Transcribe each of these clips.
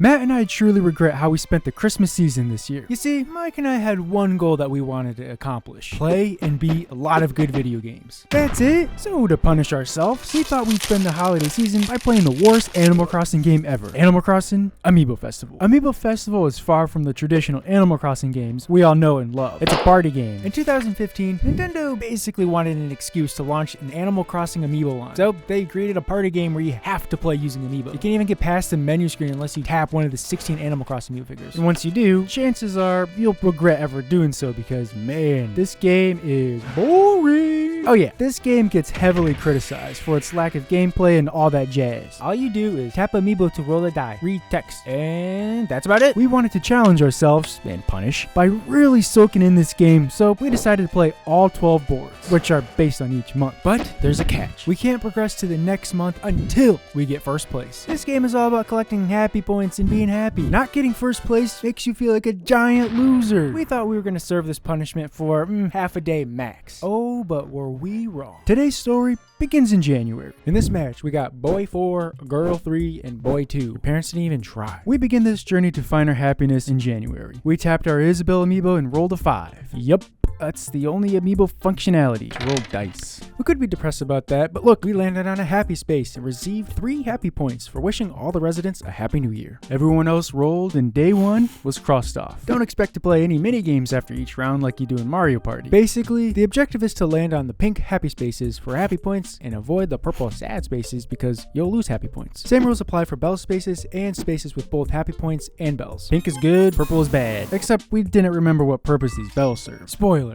Matt and I truly regret how we spent the Christmas season this year. You see, Mike and I had one goal that we wanted to accomplish: play and beat a lot of good video games. That's it. So to punish ourselves, we thought we'd spend the holiday season by playing the worst Animal Crossing game ever: Animal Crossing Amiibo Festival. Amiibo Festival is far from the traditional Animal Crossing games we all know and love. It's a party game. In 2015, Nintendo basically wanted an excuse to launch an Animal Crossing Amiibo line. So they created a party game where you have to play using Amiibo. You can't even get past the menu screen unless you tap one of the 16 Animal Crossing Amiibo figures. And once you do, chances are you'll regret ever doing so because, man, this game is boring. Oh yeah, this game gets heavily criticized for its lack of gameplay and all that jazz. All you do is tap Amiibo to roll a die, read text, and that's about it. We wanted to challenge ourselves, and punish, by really soaking in this game, so we decided to play all 12 boards, which are based on each month. But there's a catch. We can't progress to the next month until we get first place. This game is all about collecting happy points and being happy. Not getting first place makes you feel like a giant loser. We thought we were going to serve this punishment for half a day max. Oh, but were we wrong. Today's story begins in January. In this match, we got boy 4, girl 3, and boy 2. Your parents didn't even try. We begin this journey to find our happiness in January. We tapped our Isabel amiibo and rolled a 5. Yup. That's the only amiibo functionality. Roll dice. We could be depressed about that, but look, we landed on a happy space and received 3 happy points for wishing all the residents a happy new year. Everyone else rolled and day 1 was crossed off. Don't expect to play any mini games after each round like you do in Mario Party. Basically, the objective is to land on the pink happy spaces for happy points and avoid the purple sad spaces because you'll lose happy points. Same rules apply for bell spaces and spaces with both happy points and bells. Pink is good, purple is bad. Except we didn't remember what purpose these bells serve. Spoiler.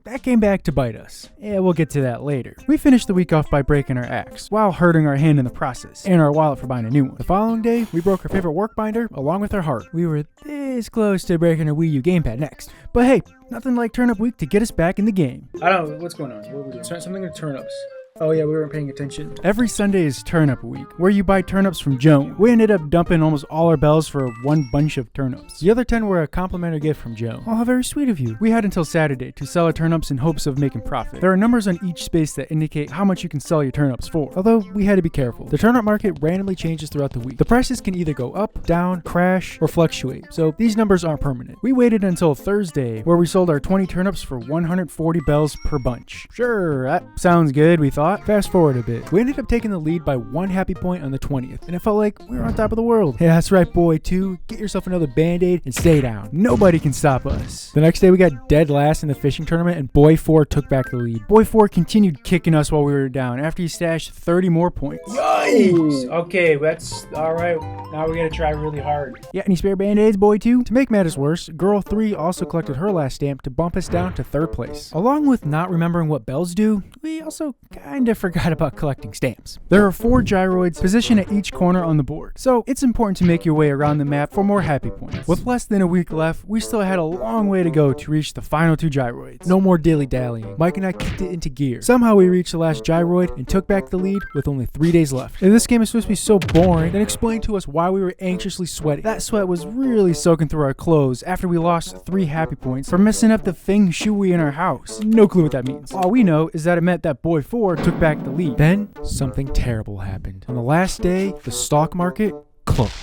That came back to bite us. Yeah, we'll get to that later. We finished the week off by breaking our axe, while hurting our hand in the process, and our wallet for buying a new one. The following day, we broke our favorite work binder, along with our heart. We were this close to breaking our Wii U gamepad next. But hey, nothing like turnip week to get us back in the game. I don't know, what's going on? What are we doing? Something with turnips. Oh yeah, we weren't paying attention. Every Sunday is Turnip Week, where you buy turnips from Joan. We ended up dumping almost all our bells for one bunch of turnips. The other 10 were a complimentary gift from Joan. Oh, how very sweet of you. We had until Saturday to sell our turnips in hopes of making profit. There are numbers on each space that indicate how much you can sell your turnips for, although we had to be careful. The turnip market randomly changes throughout the week. The prices can either go up, down, crash, or fluctuate, so these numbers aren't permanent. We waited until Thursday, where we sold our 20 turnips for 140 bells per bunch. Sure, that sounds good, we thought. Fast forward a bit. We ended up taking the lead by 1 happy point on the 20th, and it felt like we were on top of the world. Yeah, that's right, boy 2. Get yourself another band-aid and stay down. Nobody can stop us. The next day we got dead last in the fishing tournament, and boy 4 took back the lead. Boy 4 continued kicking us while we were down after he stashed 30 more points. Yikes! Okay, that's alright. Now we gotta try really hard. Yeah, any spare band-aids, boy 2? To make matters worse, girl 3 also collected her last stamp to bump us down to 3rd place. Along with not remembering what bells do, we also kinda forgot about collecting stamps. There are 4 gyroids positioned at each corner on the board, so it's important to make your way around the map for more happy points. With less than a week left, we still had a long way to go to reach the final 2 gyroids. No more dilly-dallying. Mike and I kicked it into gear. Somehow we reached the last gyroid and took back the lead with only 3 days left. If this game is supposed to be so boring, then explain to us why we were anxiously sweating. That sweat was really soaking through our clothes after we lost 3 happy points for messing up the feng shui in our house. No clue what that means. All we know is that it meant that boy 4 took back the lead. Then something terrible happened. On the last day, the stock market closed.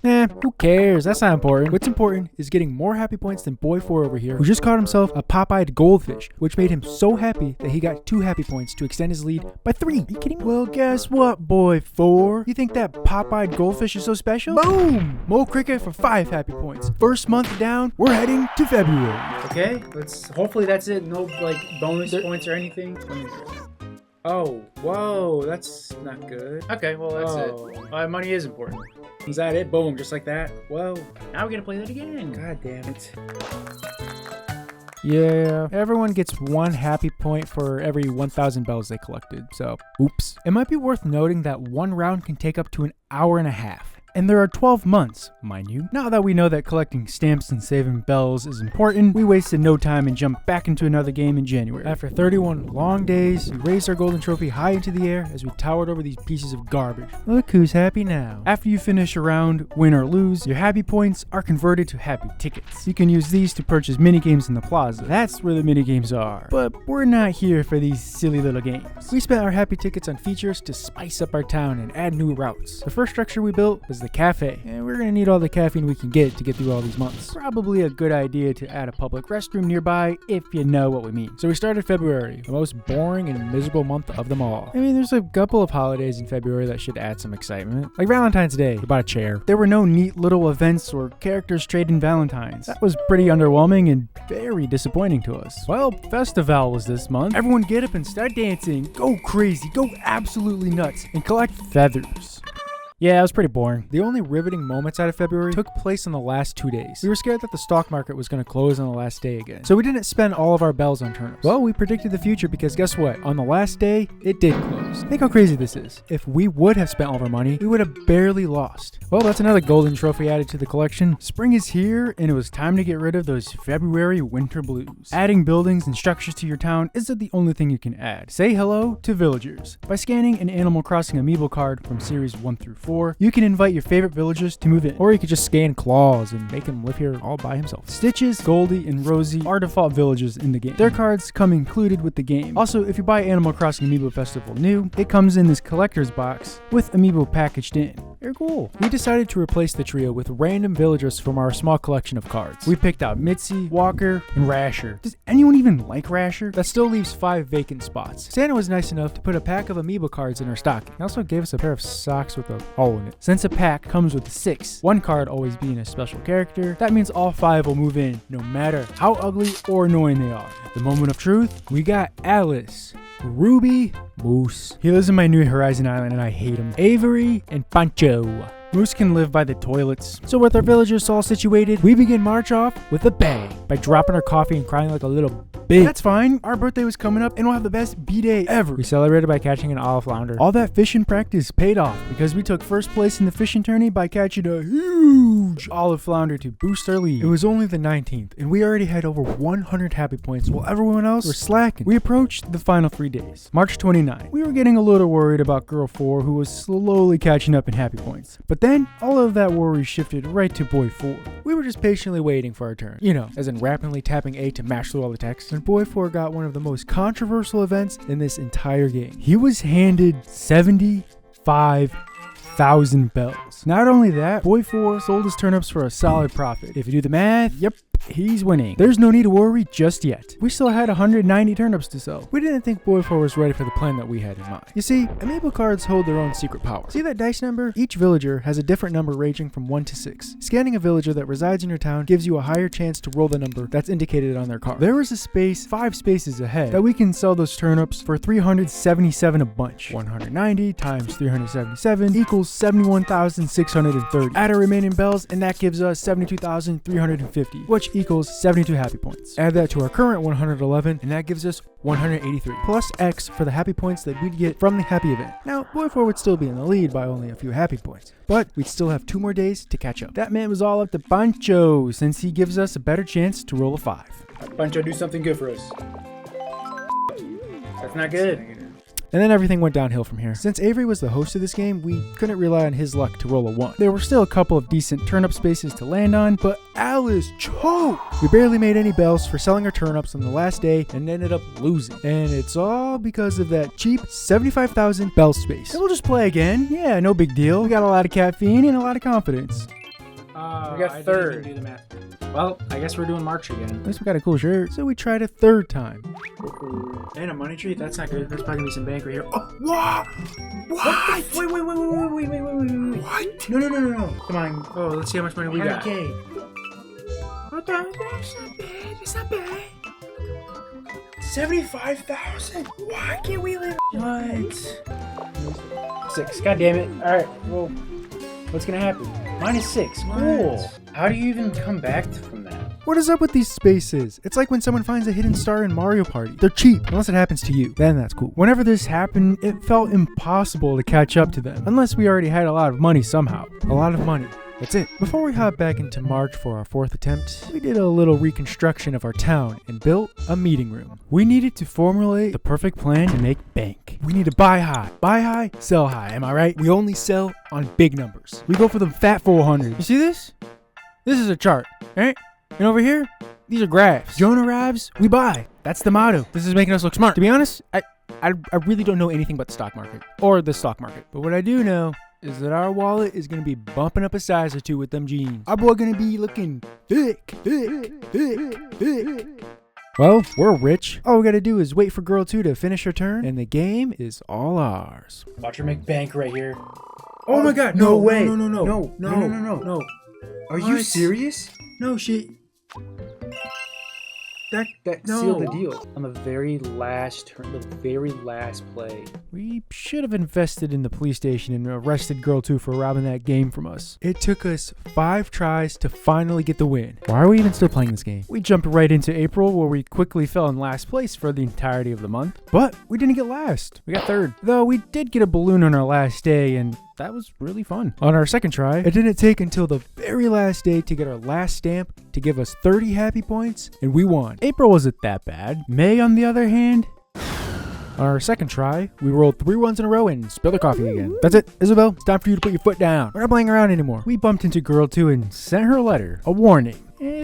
Who cares? That's not important. What's important is getting more happy points than boy 4 over here, who just caught himself a pop-eyed goldfish, which made him so happy that he got 2 happy points to extend his lead by 3. Are you kidding me? Well, guess what, boy 4? You think that pop-eyed goldfish is so special? Boom! Mo Cricket for 5 happy points. First month down, we're heading to February. Okay, hopefully that's it. No, bonus points or anything. Oh, whoa, that's not good. Okay, well, that's it. Money is important. Is that it? Boom, just like that? Well, now we're gonna play that again. God damn it. Yeah, everyone gets 1 happy point for every 1,000 bells they collected, so oops. It might be worth noting that 1 round can take up to an hour and a half. And there are 12 months, mind you. Now that we know that collecting stamps and saving bells is important, we wasted no time and jumped back into another game in January. After 31 long days, we raised our golden trophy high into the air as we towered over these pieces of garbage. Look who's happy now. After you finish a round, win or lose, your happy points are converted to happy tickets. You can use these to purchase mini games in the plaza. That's where the mini games are. But we're not here for these silly little games. We spent our happy tickets on features to spice up our town and add new routes. The first structure we built was the the cafe. And we're gonna need all the caffeine we can get through all these months. Probably a good idea to add a public restroom nearby if you know what we mean. So we started February, the most boring and miserable month of them all. I mean, there's a couple of holidays in February that should add some excitement. Like Valentine's Day, we bought a chair. There were no neat little events or characters trading Valentines. That was pretty underwhelming and very disappointing to us. Well, Festival was this month. Everyone get up and start dancing. Go crazy, go absolutely nuts, and collect feathers. Yeah, it was pretty boring. The only riveting moments out of February took place on the last 2 days. We were scared that the stock market was going to close on the last day again. So we didn't spend all of our bells on turnips. Well, we predicted the future because guess what? On the last day, it did close. Think how crazy this is. If we would have spent all of our money, we would have barely lost. Well, that's another golden trophy added to the collection. Spring is here, and it was time to get rid of those February winter blues. Adding buildings and structures to your town isn't the only thing you can add. Say hello to villagers. By scanning an Animal Crossing amiibo card from series 1 through 4, you can invite your favorite villagers to move in, or you could just scan Claus and make him live here all by himself. Stitches, Goldie, and Rosie are default villagers in the game. Their cards come included with the game. Also, if you buy Animal Crossing Amiibo Festival new, it comes in this collector's box with amiibo packaged in. They're cool. We decided to replace the trio with random villagers from our small collection of cards. We picked out Mitzi, Walker, and Rasher. Does anyone even like Rasher? That still leaves 5 vacant spots. Santa was nice enough to put a pack of amiibo cards in our stocking. He also gave us a pair of socks with a hole in it. Since a pack comes with 6, one card always being a special character, that means all 5 will move in, no matter how ugly or annoying they are. The moment of truth, we got Alice, Ruby, Moose. He lives in my New Horizon Island and I hate him. Avery, and Pancho. Moose can live by the toilets. So with our villagers all situated, we begin March off with a bang by dropping our coffee and crying like a little bitch. That's fine. Our birthday was coming up and we'll have the best B-day ever. We celebrated by catching an olive flounder. All that fishing practice paid off because we took first place in the fishing tourney by catching a huge olive flounder to boost our lead. It was only the 19th and we already had over 100 happy points while everyone else were slacking. We approached the final 3 days. March 29. We were getting a little worried about girl 4 who was slowly catching up in happy points. But then all of that worry shifted right to boy 4. We were just patiently waiting for our turn. You know, as in rapidly tapping A to mash through all the text. And boy 4 got one of the most controversial events in this entire game. He was handed 75,000 bells. Not only that, boy 4 sold his turnips for a solid profit. If you do the math, yep, he's winning. There's no need to worry just yet. We still had 190 turnips to sell. We didn't think boy 4 was ready for the plan that we had in mind. You see, amiibo cards hold their own secret power. See that dice number? Each villager has a different number ranging from 1 to 6. Scanning a villager that resides in your town gives you a higher chance to roll the number that's indicated on their card. There is a space 5 spaces ahead that we can sell those turnips for 377 a bunch. 190 times 377 equals 71,630. Add our remaining bells and that gives us 72,350, which equals 72 happy points. Add that to our current 111 and that gives us 183, plus X for the happy points that we'd get from the happy event. Now, boy 4 would still be in the lead by only a few happy points, but we'd still have 2 more days to catch up. That man was all up to Pancho since he gives us a better chance to roll a 5. Pancho, do something good for us. That's not good. And then everything went downhill from here. Since Avery was the host of this game, we couldn't rely on his luck to roll a 1. There were still a couple of decent turnip spaces to land on, but Alice choked! We barely made any bells for selling our turnips on the last day and ended up losing. And it's all because of that cheap 75,000 bell space. And we'll just play again. Yeah, no big deal. We got a lot of caffeine and a lot of confidence. We got third. Do the math. Well, I guess we're doing March again. At least we got a cool shirt. So we tried a 3rd time. And a money tree? That's not good. There's probably gonna be some bank right here. Oh, what? What? Wait. What? No. Come on. Oh, let's see how much money we got. Okay. What the? It's not bad. 75,000? Why can't we live? What? 6. God damn it. All right. Well, what's gonna happen? -6. Cool. How do you even come back from that? What is up with these spaces? It's like when someone finds a hidden star in Mario Party. They're cheap, unless it happens to you. Then that's cool. Whenever this happened, it felt impossible to catch up to them. Unless we already had a lot of money somehow. A lot of money. That's it. Before we hop back into March for our 4th attempt, we did a little reconstruction of our town and built a meeting room. We needed to formulate the perfect plan to make bank. We need to buy high, sell high, am I right? We only sell on big numbers. We go for the fat 400. You see this? This is a chart, right? And over here, these are graphs. Joan arrives, we buy. That's the motto. This is making us look smart. To be honest, I really don't know anything about the stock market or the stock market. But what I do know is that our wallet is gonna be bumping up a size or two with them jeans. Our boy gonna be looking thick. Well, we're rich. All we gotta do is wait for girl 2 to finish her turn, and the game is all ours. Watch her make bank right here. Oh my god, no way. No. Are you serious? No, That sealed the deal. On the very last turn, the very last play. We should have invested in the police station and arrested girl 2 for robbing that game from us. It took us 5 tries to finally get the win. Why are we even still playing this game? We jumped right into April, where we quickly fell in last place for the entirety of the month. But we didn't get last. We got 3rd. Though we did get a balloon on our last day, and that was really fun. On our 2nd try, it didn't take until the very last day to get our last stamp to give us 30 happy points, and we won. April wasn't that bad. May, on the other hand, on our 2nd try, we rolled 3 ones in a row and spilled the coffee again. That's it, Isabel. It's time for you to put your foot down. We're not playing around anymore. We bumped into girl 2 and sent her a letter, a warning.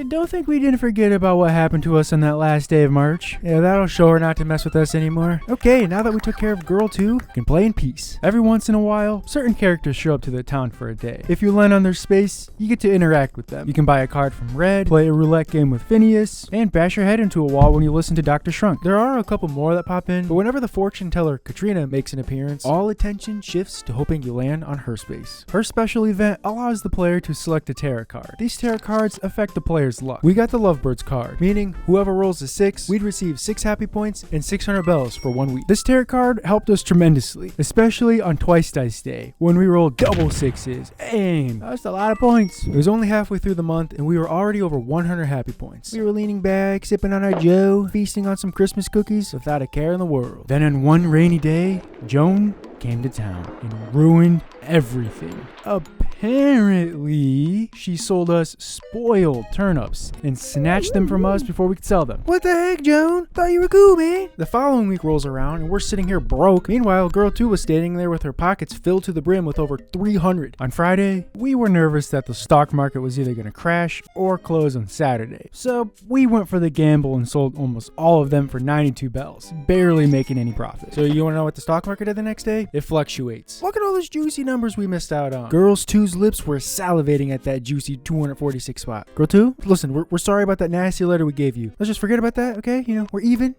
Don't think we didn't forget about what happened to us on that last day of March. Yeah, that'll show her not to mess with us anymore. Okay, now that we took care of girl 2, we can play in peace. Every once in a while, certain characters show up to the town for a day. If you land on their space, you get to interact with them. You can buy a card from Red, play a roulette game with Phineas, and bash your head into a wall when you listen to Dr. Shrunk. There are a couple more that pop in, but whenever the fortune teller Katrina makes an appearance, all attention shifts to hoping you land on her space. Her special event allows the player to select a tarot card. These tarot cards affect the player's luck. We got the Lovebirds card, meaning whoever rolls a 6, we'd receive 6 happy points and 600 bells for 1 week. This tarot card helped us tremendously, especially on Twice Dice Day, when we rolled double 6s. Aim! That's a lot of points. It was only halfway through the month, and we were already over 100 happy points. We were leaning back, sipping on our Joe, feasting on some Christmas cookies without a care in the world. Then on one rainy day, Joan came to town and ruined everything. Apparently, she sold us spoiled turnips and snatched them from us before we could sell them. What the heck, Joan? Thought you were cool, man. The following week rolls around and we're sitting here broke. Meanwhile, girl 2 was standing there with her pockets filled to the brim with over 300. On Friday, we were nervous that the stock market was either going to crash or close on Saturday. So we went for the gamble and sold almost all of them for 92 bells, barely making any profit. So you want to know what the stock market did the next day? It fluctuates. Look at all those juicy numbers we missed out on. Girls 2's lips were salivating at that juicy 246 spot. Girl 2, listen, we're sorry about that nasty letter we gave you. Let's just forget about that, okay? You know, we're even.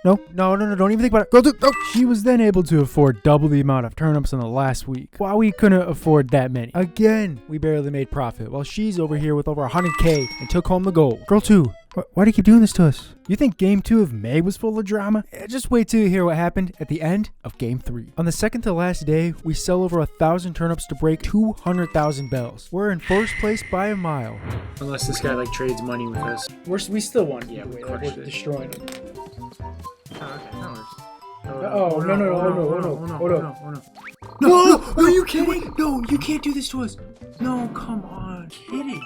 No, don't even think about it. Girl 2, no. She was then able to afford double the amount of turnips in the last week, while we couldn't afford that many. Again, we barely made profit, while she's over here with over 100K and took home the gold. Girl 2, why do you keep doing this to us? You think game 2 of May was full of drama? Just wait till you hear what happened at the end of game 3. On the 2nd to last day, we sell over 1,000 turnips to break 200,000 bells. We're in first place by a mile. Unless this guy trades money with us. We still won. Yeah, we're destroying him. Oh, no. No, are you kidding? No, you can't do this to us. No, come on. Kidding.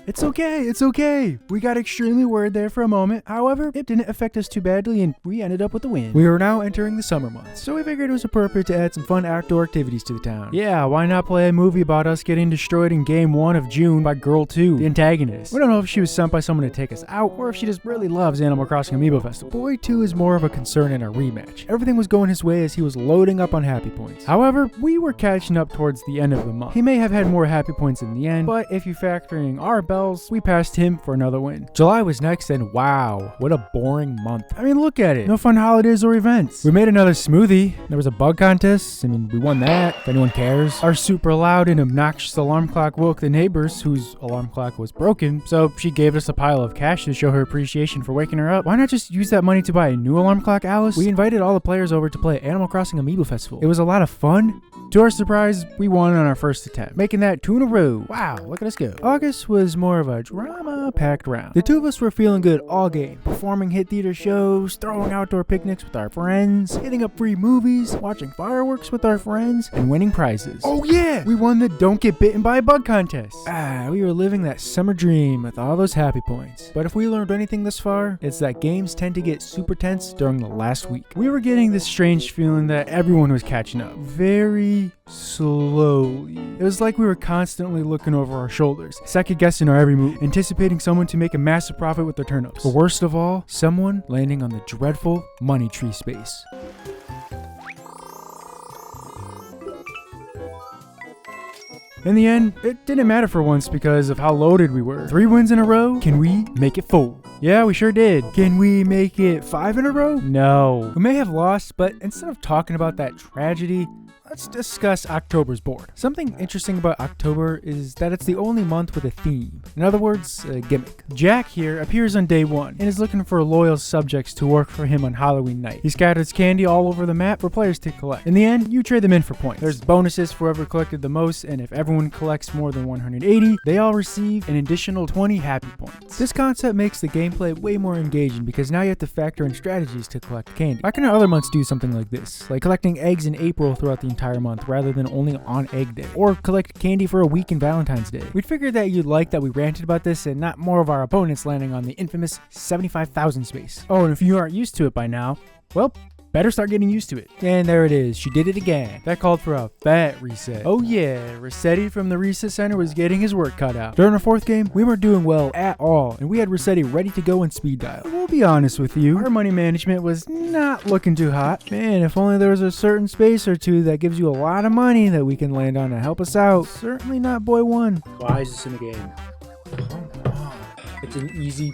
It's okay. We got extremely worried there for a moment. However, it didn't affect us too badly and we ended up with a win. We are now entering the summer months, so we figured it was appropriate to add some fun outdoor activities to the town. Yeah, why not play a movie about us getting destroyed in game 1 of June by girl 2, the antagonist. We don't know if she was sent by someone to take us out or if she just really loves Animal Crossing Amiibo Festival. Boy 2 is more of a concern in a rematch. Everything was going his way as he was loading up on happy points. However, we were catching up towards the end of the month. He may have had more happy points in the end, but if you factor in our bells, we passed him for another win. July was next, and wow, what a boring month. I mean, look at it. No fun holidays or events. We made another smoothie. There was a bug contest. I mean, we won that, if anyone cares. Our super loud and obnoxious alarm clock woke the neighbors, whose alarm clock was broken, so she gave us a pile of cash to show her appreciation for waking her up. Why not just use that money to buy a new alarm clock, Alice? We invited all the players over to play Animal Crossing Amiibo Festival. It was a lot of fun. To our surprise, we won on our first attempt, making that 2 in a row. Wow, look at us go. August was more of a drama-packed round. The two of us were feeling good all game, performing hit theater shows, throwing outdoor picnics with our friends, hitting up free movies, watching fireworks with our friends, and winning prizes. Oh yeah! We won the Don't Get Bitten by a Bug contest. We were living that summer dream with all those happy points. But if we learned anything this far, it's that games tend to get super tense during the last week. We were getting this strange feeling that everyone was catching up. Very slowly. It was like we were constantly looking over our shoulders, second guessing our every move, anticipating someone to make a massive profit with their turnips. Or worst of all, someone landing on the dreadful money tree space. In the end, it didn't matter for once because of how loaded we were. 3 wins in a row? Can we make it 4? Yeah, we sure did. Can we make it 5 in a row? No. We may have lost, but instead of talking about that tragedy, let's discuss October's board. Something interesting about October is that it's the only month with a theme. In other words, a gimmick. Jack here appears on day 1 and is looking for loyal subjects to work for him on Halloween night. He scatters candy all over the map for players to collect. In the end, you trade them in for points. There's bonuses for whoever collected the most, and if everyone collects more than 180, they all receive an additional 20 happy points. This concept makes the gameplay way more engaging because now you have to factor in strategies to collect candy. Why can't other months do something like this? Like collecting eggs in April throughout the entire month rather than only on egg day, or collect candy for a week in Valentine's Day. We'd figured that you'd like that we ranted about this and not more of our opponents landing on the infamous 75,000 space. Oh, and if you aren't used to it by now, well, better start getting used to it. And there it is. She did it again. That called for a fat reset. Oh yeah, Rossetti from the Reset Center was getting his work cut out. During our 4th game, we weren't doing well at all, and we had Rossetti ready to go in speed dial. We'll be honest with you, our money management was not looking too hot. Man, if only there was a certain space or two that gives you a lot of money that we can land on to help us out. Certainly not boy 1. Why is this in the game? It's an easy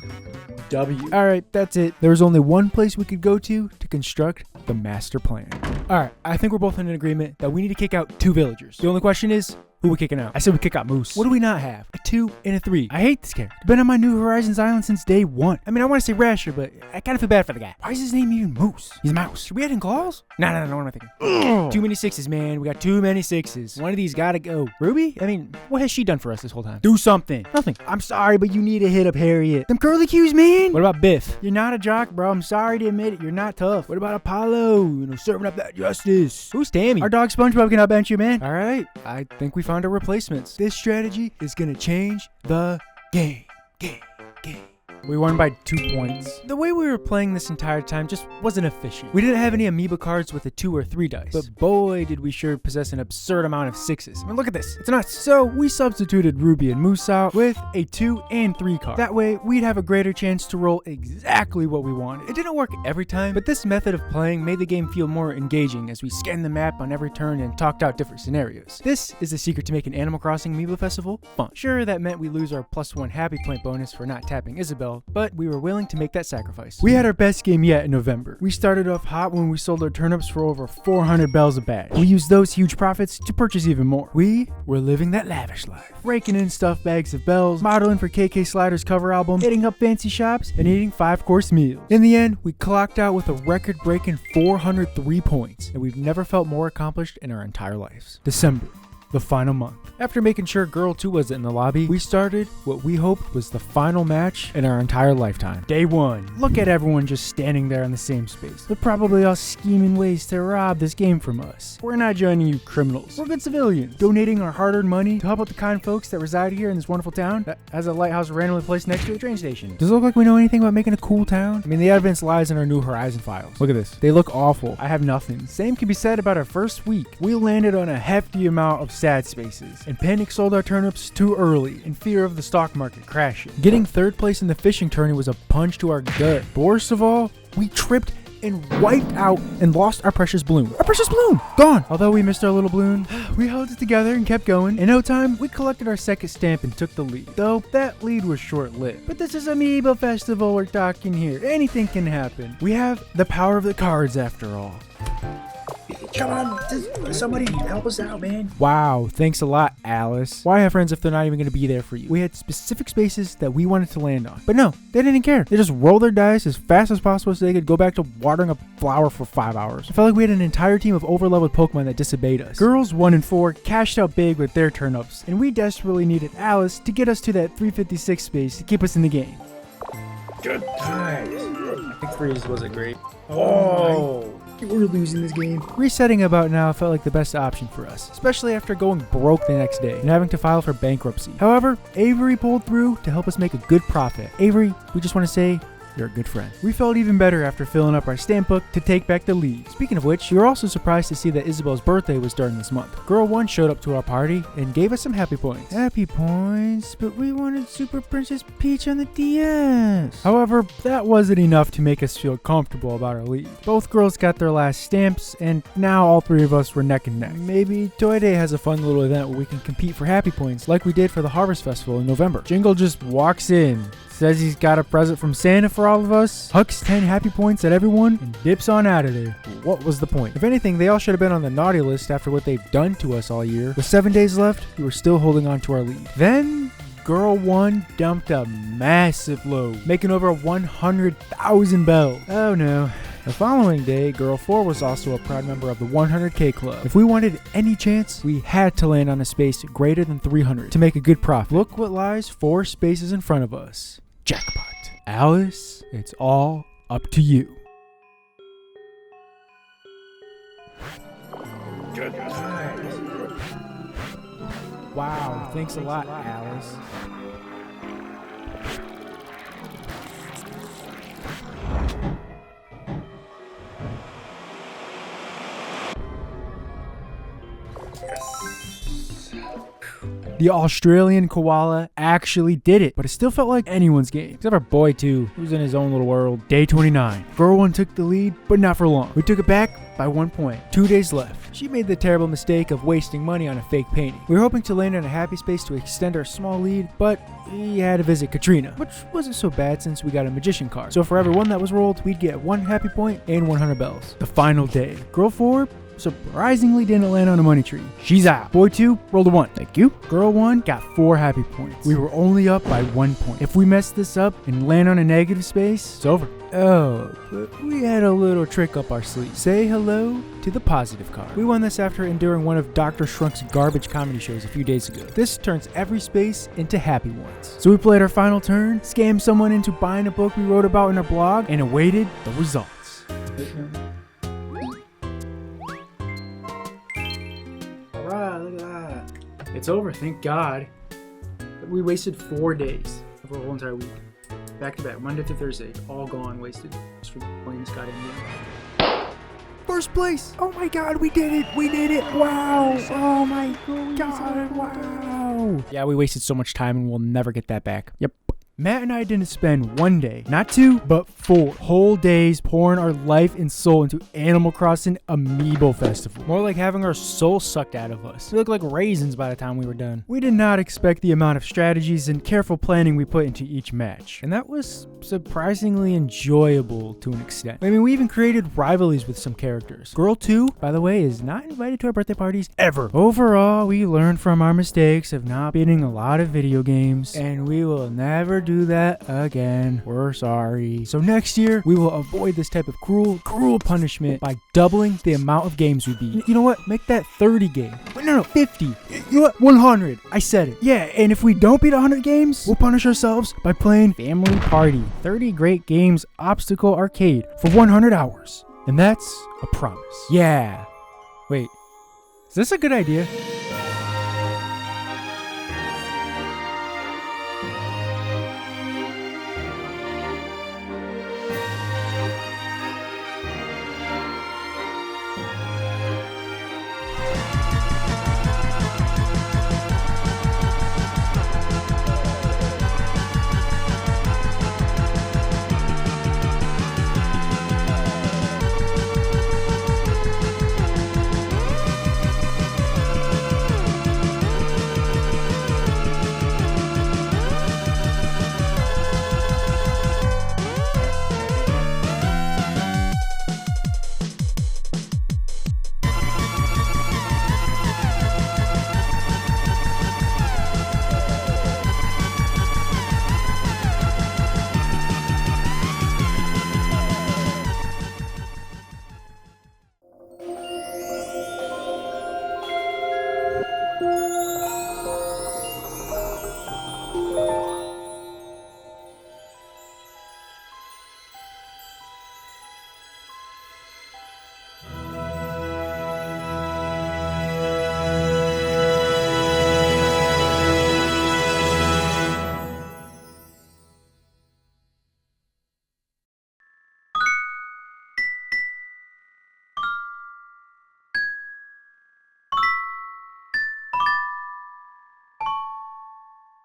W. Alright, that's it. There was only one place we could go to construct the master plan. Alright, I think we're both in agreement that we need to kick out 2 villagers. The only question is, who we kicking out? I said we kick out Moose. What do we not have? A 2 and a 3. I hate this character. Been on my New Horizons island since day 1. I mean, I want to say Rasher, but I kind of feel bad for the guy. Why is his name even Moose? He's a mouse. Should we add in claws? No, what am I thinking? Ugh. Too many 6s, man. We got too many 6s. One of these gotta go. Ruby? I mean, what has she done for us this whole time? Do something. Nothing. I'm sorry, but you need to hit up Harriet. Them curly cues, man. What about Biff? You're not a jock, bro. I'm sorry to admit it. You're not tough. What about Apollo? Serving up that justice. Who's Tammy? Our dog SpongeBob can outbench you, man. All right. I think we found a replacement. This strategy is gonna change the game. We won by 2 points. The way we were playing this entire time just wasn't efficient. We didn't have any amiibo cards with a 2 or 3 dice, but boy did we sure possess an absurd amount of 6s. I mean, look at this. It's nuts. So we substituted Ruby and Moose out with a 2 and 3 card. That way we'd have a greater chance to roll exactly what we wanted. It didn't work every time, but this method of playing made the game feel more engaging as we scanned the map on every turn and talked out different scenarios. This is the secret to making Animal Crossing Amiibo Festival fun. Sure, that meant we lose our +1 happy point bonus for not tapping Isabelle, but we were willing to make that sacrifice. We had our best game yet in November. We started off hot when we sold our turnips for over 400 bells a bag. We used those huge profits to purchase even more. We were living that lavish life, raking in stuffed bags of bells, modeling for KK Slider's cover album, hitting up fancy shops, and eating 5-course meals. In the end, we clocked out with a record-breaking 403 points, and we've never felt more accomplished in our entire lives. December, the final month. After making sure Girl 2 wasn't in the lobby, we started what we hoped was the final match in our entire lifetime. Day 1. Look at everyone just standing there in the same space. They're probably all scheming ways to rob this game from us. We're not joining you criminals. We're good civilians, donating our hard-earned money to help out the kind folks that reside here in this wonderful town that has a lighthouse randomly placed next to a train station. Does it look like we know anything about making a cool town? I mean, the evidence lies in our New Horizon files. Look at this. They look awful. I have nothing. Same can be said about our first week. We landed on a hefty amount of sad spaces, and panic sold our turnips too early in fear of the stock market crashing. Getting 3rd place in the fishing tourney was a punch to our gut. But worst of all, we tripped and wiped out and lost our precious balloon. Our precious balloon! Gone! Although we missed our little balloon, we held it together and kept going. In no time, we collected our 2nd stamp and took the lead. Though, that lead was short-lived. But this is Amiibo Festival we're talking here. Anything can happen. We have the power of the cards after all. Come on, somebody help us out, man. Wow, thanks a lot, Alice. Why have friends if they're not even going to be there for you? We had specific spaces that we wanted to land on. But no, they didn't care. They just rolled their dice as fast as possible so they could go back to watering a flower for 5 hours. I felt like we had an entire team of overleveled Pokemon that disobeyed us. Girls 1 and 4 cashed out big with their turnips, and we desperately needed Alice to get us to that 356 space to keep us in the game. Good times. I think freeze wasn't great. Oh. We're losing this game. Resetting about now felt like the best option for us, especially after going broke the next day and having to file for bankruptcy. However, Avery pulled through to help us make a good profit. Avery, we just want to say you're a good friend. We felt even better after filling up our stamp book to take back the lead. Speaking of which, we were also surprised to see that Isabel's birthday was during this month. Girl 1 showed up to our party and gave us some happy points. Happy points, but we wanted Super Princess Peach on the DS. However, that wasn't enough to make us feel comfortable about our lead. Both girls got their last stamps, and now all three of us were neck and neck. Maybe Toy Day has a fun little event where we can compete for happy points like we did for the Harvest Festival in November. Jingle just walks in, says he's got a present from Santa for all of us, hucks 10 happy points at everyone, and dips on out of there. What was the point? If anything, they all should have been on the naughty list after what they've done to us all year. With 7 days left, we were still holding on to our lead. Then, Girl 1 dumped a massive load, making over 100,000 bells. Oh no. The following day, Girl 4 was also a proud member of the 100K Club. If we wanted any chance, we had to land on a space greater than 300 to make a good profit. Look what lies 4 spaces in front of us. Jackpot. Alice, it's all up to you. Good night. Wow, thanks a lot, Alice. The Australian koala actually did it, but it still felt like anyone's game. Except for Boy 2, who was in his own little world. Day 29. Girl 1 took the lead, but not for long. We took it back by 1 point. 2 days left. She made the terrible mistake of wasting money on a fake painting. We were hoping to land in a happy space to extend our small lead, but we had to visit Katrina, which wasn't so bad since we got a magician card. So for every one that was rolled, we'd get 1 happy point and 100 bells. The final day. Girl 4 surprisingly didn't land on a money tree. She's out. Boy 2 rolled a 1. Thank you. Girl 1 got 4 happy points. We were only up by 1 point. If we mess this up and land on a negative space, it's over. Oh, but we had a little trick up our sleeve. Say hello to the positive card. We won this after enduring one of Dr. Shrunk's garbage comedy shows a few days ago. This turns every space into happy ones. So we played our final turn, scammed someone into buying a book we wrote about in our blog, and awaited the results. Alright, look at that. It's over, thank God. We wasted 4 days of our whole entire week. Back to back, Monday to Thursday, all gone, wasted. Just for playing Scott and first place! Oh my God, we did it! We did it! Wow! Oh my God! Wow! Yeah, we wasted so much time and we'll never get that back. Yep. Matt and I didn't spend 1 day, not 2, but 4 whole days pouring our life and soul into Animal Crossing Amiibo Festival. More like having our soul sucked out of us. We looked like raisins by the time we were done. We did not expect the amount of strategies and careful planning we put into each match, and that was surprisingly enjoyable to an extent. I mean, we even created rivalries with some characters. Girl 2, by the way, is not invited to our birthday parties ever. Overall, we learned from our mistakes of not beating a lot of video games, and we will never do that again. We're sorry. So next year, we will avoid this type of cruel punishment by doubling the amount of games we beat. You know what? Make that 30 game. Wait, no, 50. You know what? 100. I said it. Yeah, and if we don't beat 100 games, we'll punish ourselves by playing Family Party. 30 Great Games Obstacle Arcade for 100 hours. And that's a promise. Yeah. Wait. Is this a good idea?